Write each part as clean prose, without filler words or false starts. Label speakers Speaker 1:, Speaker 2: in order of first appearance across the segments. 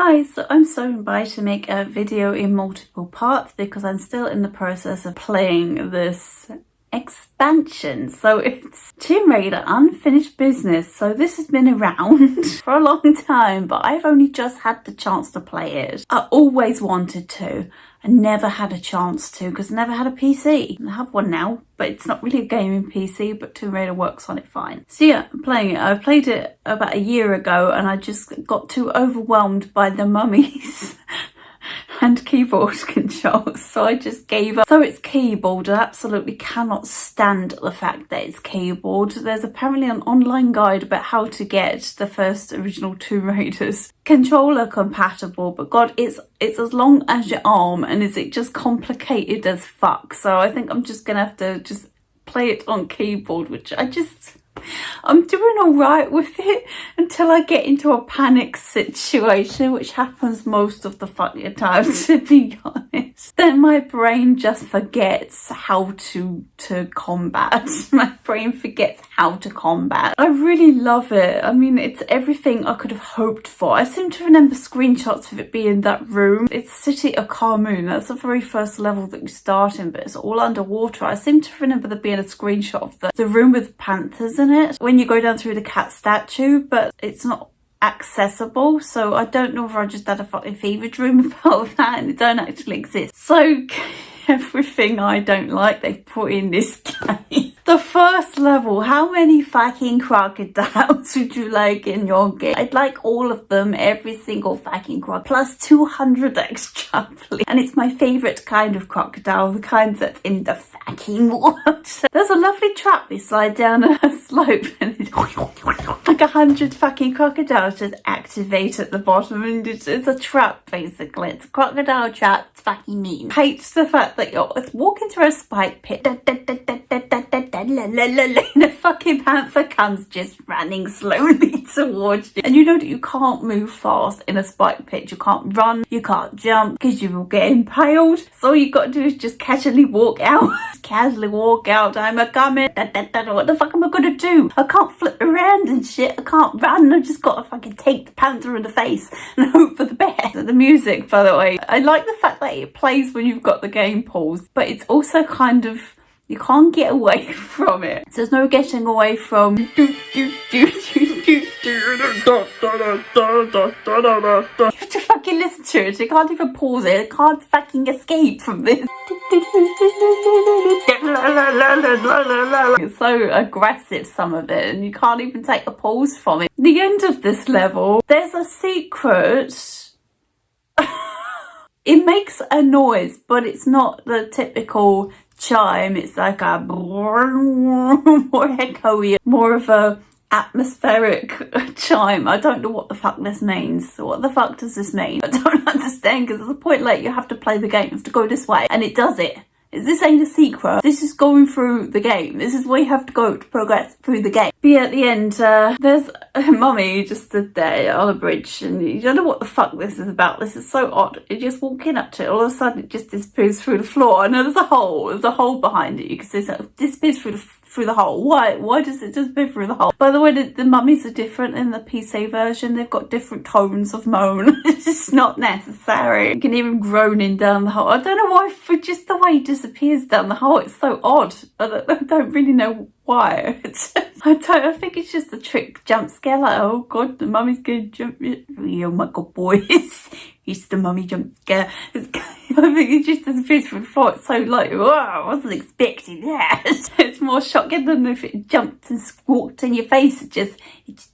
Speaker 1: Hi, so I'm so inspired to make a video in multiple parts because I'm still in the process of playing this expansion. So it's Tomb Raider Unfinished Business. So this has been around for a long time, but I've only just had the chance to play it. I always wanted to. I never had a chance to because I never had a PC. I have one now, but it's not really a gaming PC, but Tomb Raider works on it fine. So yeah, I'm playing it. I played it about a year ago and I just got too overwhelmed by the mummies and keyboard controls, so I just gave up. So it's keyboard. I absolutely cannot stand the fact that it's keyboard. There's apparently an online guide about how to get the first original Tomb Raiders controller compatible, but god, it's as long as your arm and is it just complicated as fuck. So I think I'm just gonna have to just play it on keyboard, which I'm doing all right with it until I get into a panic situation, which happens most of the fucking time, to be honest. Then my brain just forgets how to combat. My brain forgets how to combat. I really love it. I mean, it's everything I could have hoped for. I seem to remember screenshots of it being that room. It's City of Carmoon. That's the very first level that you start in, but it's all underwater. I seem to remember there being a screenshot of the room with panthers in it when you go down through the cat statue, but it's not accessible, so I don't know if I just had a fucking fever dream about that and it don't actually exist. So everything I don't like they put in this game. The first level, how many fucking crocodiles would you like in your game? I'd like all of them, every single fucking crocodile, plus 200 extra, please. And it's my favourite kind of crocodile, the kind that's in the fucking water. There's a lovely trap. We slide down a slope and it's like 100 fucking crocodiles just activate at the bottom, and it's a trap basically. It's a crocodile trap. It's fucking mean. Hates the fact that you're walking through a spike pit. The fucking panther comes just running slowly towards you, and you know that you can't move fast in a spike pit. You can't run, you can't jump because you will get impaled. So all you got to do is just casually walk out. Casually walk out. I'm a coming. What the fuck am I gonna do? I can't flip around and shit. I can't run. I just gotta fucking take the panther in the face and hope for the best. The music, by the way, I like the fact that it plays when you've got the game paused, but it's also kind of, you can't get away from it. So there's no getting away from. You have to fucking listen to it. You can't even pause it. You can't fucking escape from this. It's so aggressive, some of it, and you can't even take a pause from it. The end of this level, there's a secret. It makes a noise, but it's not the typical chime. It's like a more echoey, more of a atmospheric chime. I don't know what the fuck this means. What the fuck does this mean? I don't understand, because there's a point like you have to play the game, you have to go this way, and it does it. This ain't a secret. This is going through the game. This is where you have to go to progress through the game. But yeah, at the end, there's a mummy just stood there on a bridge, and you don't know what the fuck this is about. This is so odd. You're just walking up to it, all of a sudden it just disappears through the floor, and there's a hole. There's a hole behind it. You can see it disappears through the hole. Why does it disappear through the hole? By the way, the mummies are different in the PC version. They've got different tones of moan. It's just not necessary. You can even groaning down the hole. I don't know why, for just the way it disappears down the hole, it's so odd. I don't really know why. I think it's just a trick jump scare, like, oh god, the mummy's gonna jump. Oh my god, boys. It's the mummy jump scare. I think it just disappears from the floor. It's so like, whoa, I wasn't expecting that. It's more shocking than if it jumped and squawked in your face. It just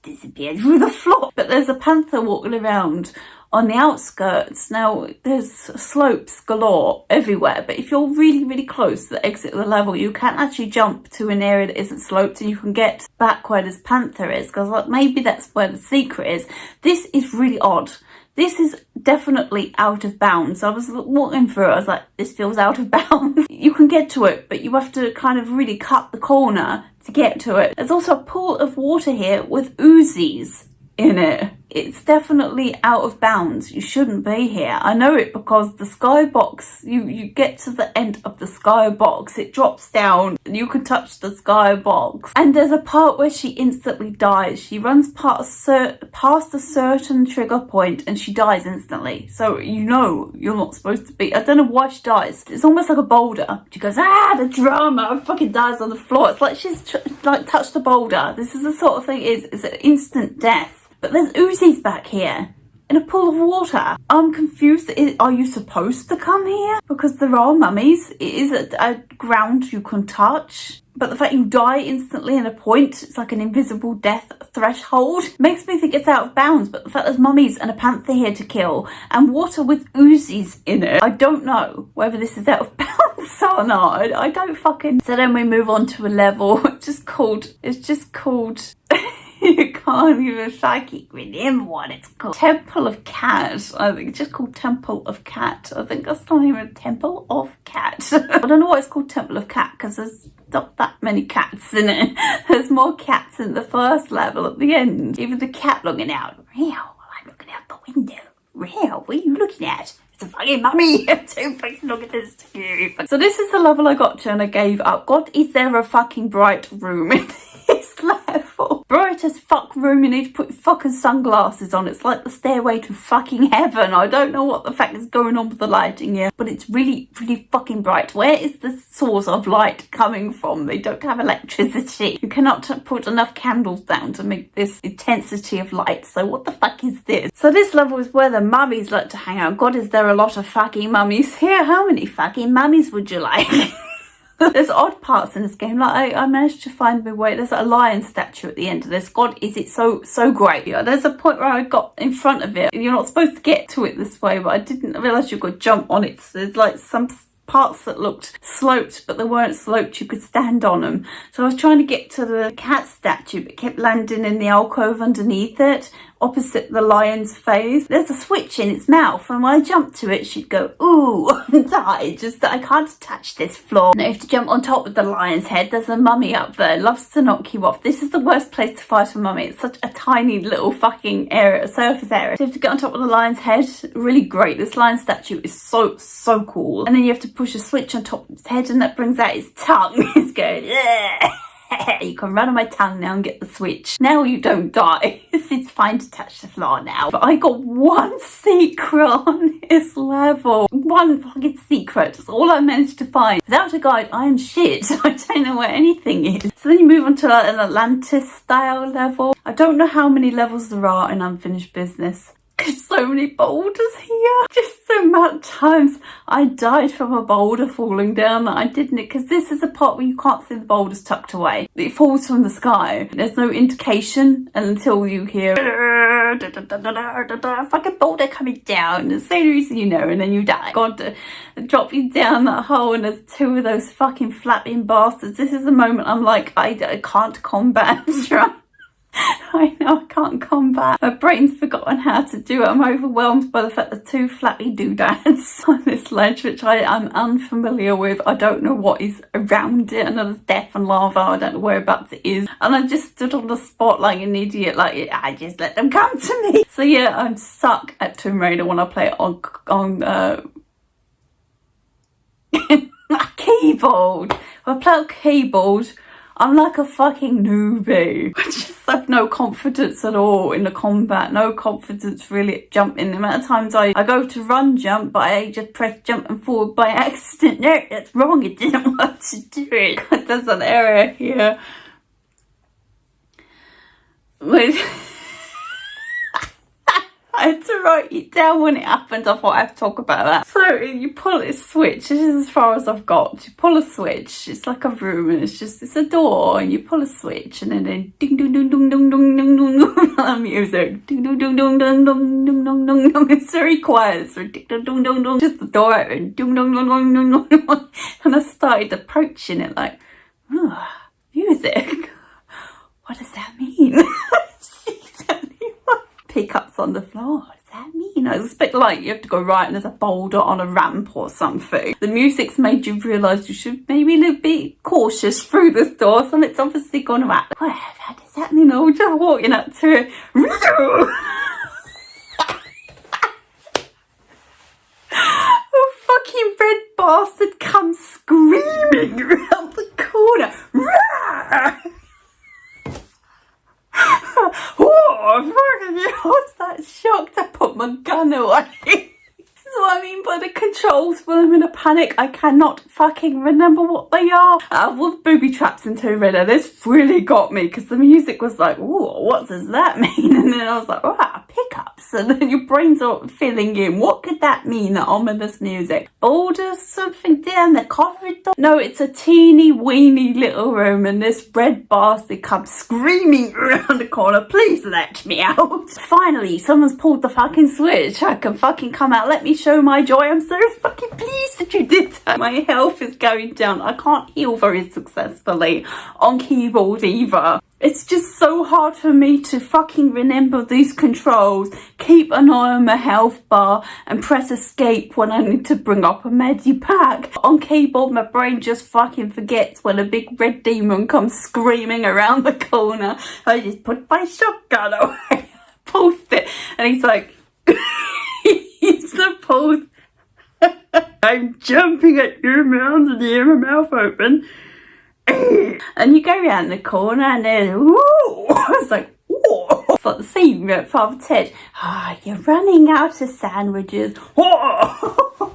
Speaker 1: disappeared through the floor. But there's a panther walking around on the outskirts. Now, there's slopes galore everywhere, but if you're really, really close to the exit of the level, you can actually jump to an area that isn't sloped and you can get back where this panther is, because like, maybe that's where the secret is. This is really odd. This is definitely out of bounds. I was walking through it, I was like, this feels out of bounds. You can get to it, but you have to kind of really cut the corner to get to it. There's also a pool of water here with Uzis in it. it's definitely out of bounds. You shouldn't be here. I know it because the skybox, you get to the end of the skybox, it drops down and you can touch the skybox. And there's a part where she instantly dies. She runs past a certain trigger point and she dies instantly. So you know you're not supposed to be. I don't know why she dies. It's almost like a boulder. She goes, the drama, fucking dies on the floor. It's like she's touched a boulder. This is the sort of thing, it's an instant death. But there's Uzis back here in a pool of water. I'm confused. Are you supposed to come here? Because there are mummies. It is a ground you can touch. But the fact you die instantly in a point, it's like an invisible death threshold, makes me think it's out of bounds. But the fact there's mummies and a panther here to kill and water with Uzis in it, I don't know whether this is out of bounds or not. I don't fucking... So then we move on to a level. It's just called... You can't even fucking remember what it's called. Temple of Cat. I think it's just called Temple of Cat. I think that's not even Temple of Cat. I don't know why it's called Temple of Cat because there's not that many cats in it. There's more cats in the first level at the end. Even the cat looking out. Real, I'm looking out the window. Real, what are you looking at? It's a fucking mummy. Don't fucking look at this too. So this is the level I got to and I gave up. God, is there a fucking bright room in this level? Bright as fuck room. You need to put your fucking sunglasses on. It's like the stairway to fucking heaven. I don't know what the fuck is going on with the lighting here, but it's really, really fucking bright. Where is the source of light coming from? They don't have electricity. You cannot put enough candles down to make this intensity of light. So what the fuck is this? So this level is where the mummies like to hang out. God, is there a lot of fucking mummies here? How many fucking mummies would you like? There's odd parts in this game. Like I managed to find my way. There's a lion statue at the end of this. God, is it so great. Yeah, there's a point where I got in front of it. You're not supposed to get to it this way, but I didn't realise you could jump on it. So there's like some parts that looked sloped, but they weren't sloped. You could stand on them. So I was trying to get to the cat statue, but kept landing in the alcove underneath it, opposite the lion's face. There's a switch in its mouth, and when I jumped to it, she'd go, ooh, and die. Just that I can't touch this floor. Now, if you jump on top of the lion's head, there's a mummy up there, loves to knock you off. This is the worst place to fight a mummy. It's such a tiny little fucking area, surface area. So you have to get on top of the lion's head. Really great. This lion statue is so cool. And then you have to push a switch on top of its head, and that brings out its tongue. It's going, yeah. You can run on my tongue now and get the switch. Now you don't die. It's fine to touch the floor now. But I got one secret on this level. One fucking secret. That's all I managed to find. Without a guide, I am shit. I don't know where anything is. So then you move on to like an Atlantis style level. I don't know how many levels there are in Unfinished Business. There's so many boulders here. Just the amount of times I died from a boulder falling down that I didn't, because this is a part where you can't see the boulders tucked away. It falls from the sky. There's no indication until you hear fucking boulder coming down. As soon as you know, and then you die. God, drop you down that hole and there's two of those fucking flapping bastards. This is the moment I'm like, I can't combat, right? I know I can't combat. My brain's forgotten how to do it. I'm overwhelmed by the fact there's two flappy doodads on this ledge, which I am unfamiliar with. I don't know what is around it. I know there's death and lava. I don't know whereabouts it is. And I just stood on the spot like an idiot. Like, I just let them come to me. So yeah, I'm stuck at Tomb Raider when I play it on keyboard. When I play on keyboard, I'm like a fucking newbie. I just have no confidence at all in the combat. No confidence really at jumping. The amount of times I go to run jump, but I just press jump and forward by accident. No, that's wrong. It didn't want to do it. There's an error here. I had to write it down when it happened. I thought I have to talk about that. So you pull this switch. This is as far as I've got. You pull a switch. It's like a room, and it's a door, and you pull a switch, and then ding ding ding ding ding ding ding ding ding music. Ding ding ding ding ding ding ding ding ding ding. It's very quiet. It's ding ding ding ding ding. Just the door open. Ding ding ding ding ding ding. And I started approaching it like, music. What does that mean? Pickups on the floor. What does that mean? It's a bit like you have to go right and there's a boulder on a ramp or something. The music's made you realise you should maybe a little bit cautious through this door, so it's obviously gone right. What does that mean? I'm just walking up to it. bastard comes screaming around the corner. Oh, fucking hell, I was that shocked I put my gun away. This is what I mean by the controls when I'm in a panic. I cannot fucking remember what they are. Out of all the booby traps in Tomb Raider, this really got me because the music was like, oh, what does that mean? And then I was like, oh, pickups. And then your brains are filling in. What could that mean, that ominous music? Order something down the corridor? No, it's a teeny weeny little room and this red bastard comes screaming around the corner. Please let me out. Finally, someone's pulled the fucking switch. I can fucking come out. Let me show my joy. I'm so fucking pleased that you did that. My health is going down. I can't heal very successfully on keyboard either. It's just so hard for me to fucking remember these controls, keep an eye on my health bar and press escape when I need to bring up a medipack. On keyboard, my brain just fucking forgets when a big red demon comes screaming around the corner. I just put my shotgun away, post it, and he's like, he's supposed, I'm jumping at your mouth and you have my mouth open. And you go around the corner and then, ooh, it's like, ooh. It's like the scene at Father Ted. You're running out of sandwiches.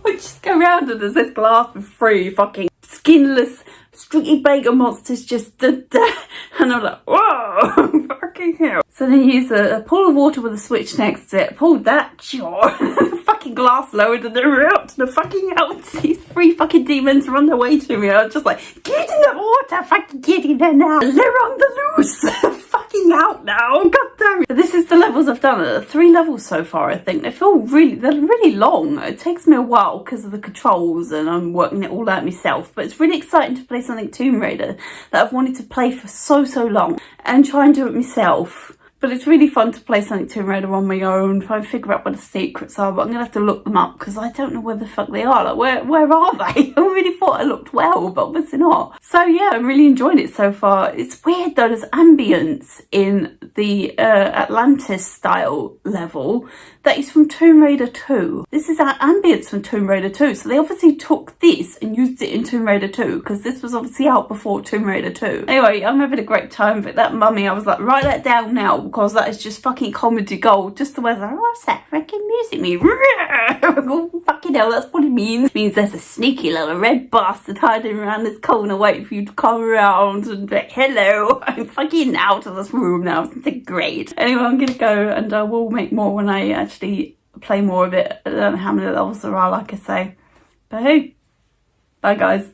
Speaker 1: Just go around and there's this glass with 3 fucking skinless streaky bacon monsters just stood there. And I'm like, whoa, fucking hell. So then you use a pool of water with a switch next to it. Pulled that, sure. The fucking glass lowered and they were out to the fucking out. These 3 fucking demons run their way to me. I was just like, get in the water, fucking get in there now. They're on the loose. Fucking out now. God damn it. This is the levels I've done. 3 levels so far, I think. They're really long. It takes me a while because of the controls and I'm working it all out myself. But it's really exciting to play something Tomb Raider that I've wanted to play for so long and try and do it myself. But it's really fun to play something Tomb Raider on my own, try and figure out what the secrets are, but I'm going to have to look them up because I don't know where the fuck they are. Like, where are they? I really thought I looked well, but obviously not. So yeah, I'm really enjoying it so far. It's weird though, there's ambience in the Atlantis style level that is from Tomb Raider 2. This is our ambience from Tomb Raider 2, so they obviously took this and used it in Tomb Raider 2 because this was obviously out before Tomb Raider 2. Anyway, I'm having a great time, but that mummy, I was like, write that down now, because that is just fucking comedy gold. Just the way I was like, what's that freaking music mean? Oh, fucking hell, that's what it means. It means there's a sneaky little red bastard hiding around this corner waiting for you to come around and be like, hello, I'm fucking out of this room now. It's great. Anyway, I'm gonna go and I will make more when I actually play more of it. I don't know how many levels there are, like I say. But hey, bye guys.